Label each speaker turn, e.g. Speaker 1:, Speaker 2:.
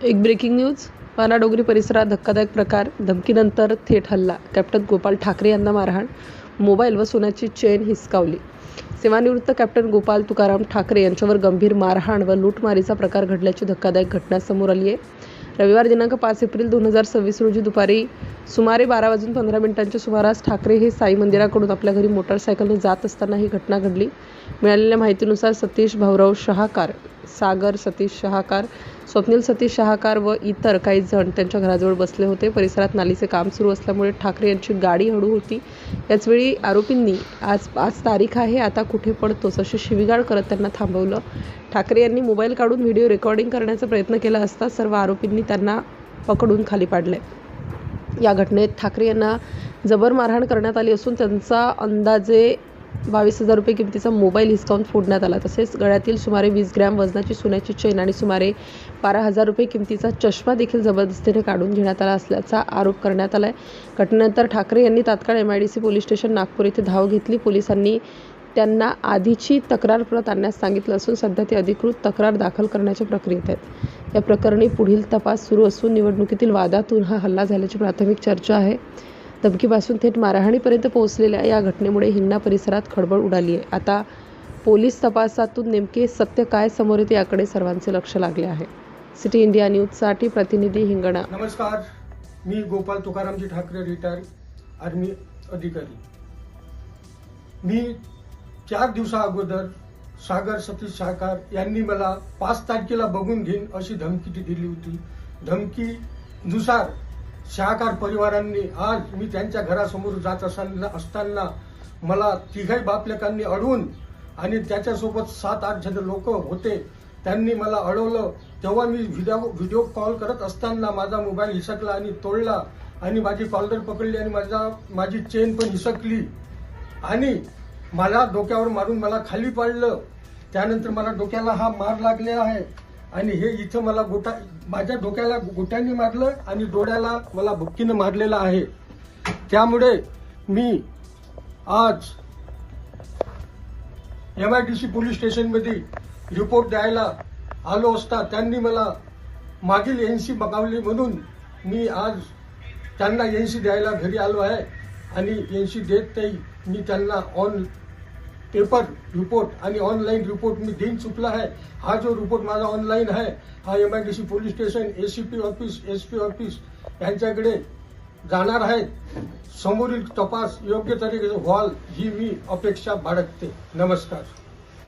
Speaker 1: एक breaking news. पानाडोंगरी परिसरात धक्कादायक प्रकार. धमकीनंतर थेट हल्ला. कॅप्टन गोपाल ठाकरे यांना मारहाण. मोबाईल व सोन्याची चेन हिसकावली. सेवानिवृत्त कॅप्टन गोपाल तुकाराम ठाकरे यांच्यावर गंभीर मारहाण व लूटमारीचा प्रकार घडल्याची धक्कादायक घटना समोर आली आहे. रविवार दिनांक 5 एप्रिल 2026 रोजी दुपारी सुमारे 12:15 सुमारास ठाकरे हे साई मंदिराकडून आपल्या घरी मोटारसायकलने जात असताना ही घटना घडली. मिळालेल्या माहितीनुसार सतीश भाऊराव शहाकार, सागर सतीश शहाकार, स्वप्नील सतीश शहाकार व इतर काही जण त्यांच्या घराजवळ बसले होते. परिसरात नालीचे काम सुरू असल्यामुळे ठाकरे यांची गाडी हळू होती. याचवेळी आरोपींनी आज 5 तारीख आहे, आता कुठे पडतोस अशी शिवीगाळ करत त्यांना थांबवलं. ठाकरे यांनी मोबाईल काढून व्हिडिओ रेकॉर्डिंग करण्याचा प्रयत्न केला असता सर्व आरोपींनी त्यांना पकडून खाली पाडले. या घटनेत ठाकरे यांना जबर मारहाण करण्यात आली असून त्यांचा अंदाजे 22,000 रुपये किमतीचा मोबाईल हिसकावून फोडण्यात आला. तसेच गळ्यातील सुमारे 20 ग्रॅम वजनाची सोन्याची चेन आणि सुमारे 12,000 रुपये किमतीचा चष्मा देखील जबरदस्तीने काढून घेण्यात आला असल्याचा आरोप करण्यात आला आहे. घटनेनंतर ठाकरे यांनी तात्काळ MIDC पोलीस स्टेशन नागपूर येथे धाव घेतली. पोलिसांनी त्यांना आधीची तक्रार प्रत आणण्यास सांगितलं असून सध्या ते अधिकृत तक्रार दाखल करण्याच्या प्रक्रियेत आहेत. या प्रकरणी पुढील तपास सुरू असून निवडणुकीतील वादातून हा हल्ला झाल्याची प्राथमिक चर्चा आहे. धमकीपासून थेट मारहाणीपर्यंत पोहोचलेल्या या घटनेमुळे हिंगणा परिसरात खळबळ उडाली आहे. आता पोलीस तपासातून नेमके सत्य काय समोर येते याकडे सर्वांचे लक्ष लागले आहे. सिटी इंडिया न्यूजसाठी प्रतिनिधी हिंगणा.
Speaker 2: नमस्कार, मी गोपाल तुकारामजी ठाकरे, रिटायर आर्मी अधिकारी. मी 4 दिवसा अगोदर सागर सतीश शहाकार यांनी मला 5 तारखेला बघून घेईन अशी धमकी दिली होती. धमकीनुसार शहाकार परिवारांनी आज मी त्यांच्या घरासमोर जात असताना मला तिघही बापलेकांनी अडवून आणि त्याच्यासोबत 7-8 जण लोक होते, त्यांनी मला अडवलं. तेव्हा मी व्हिडिओ कॉल करत असताना माझा मोबाईल हिसकला आणि तोडला आणि माझी कॉलर पकडली आणि माझी चेन पण हिसकली आणि मला डोक्यावर मारून मला खाली पाडलं. त्यानंतर मला डोक्याला हा मार लागलेला आहे आणि हे इथं मला माझ्या डोक्याला गोट्यांनी मारलं आणि डोळ्याला मला बुक्कीनं मारलेलं आहे. त्यामुळे मी आज MIDC पोलीस स्टेशनमध्ये रिपोर्ट द्यायला आलो असता त्यांनी मला मागील NC मागवली म्हणून मी आज त्यांना NC द्यायला घरी आलो आहे आणि NC देत नाही. मी त्यांना ऑन पेपर रिपोर्ट आणि ऑनलाईन रिपोर्ट मी देऊन चुकला आहे. हा जो रिपोर्ट माझा ऑनलाईन आहे हा MIDC police station, ACP office, SP office यांच्याकडे जाणार आहे. समोरील तपास योग्य तरीके व्हाल ही मी अपेक्षा बाळगते. नमस्कार.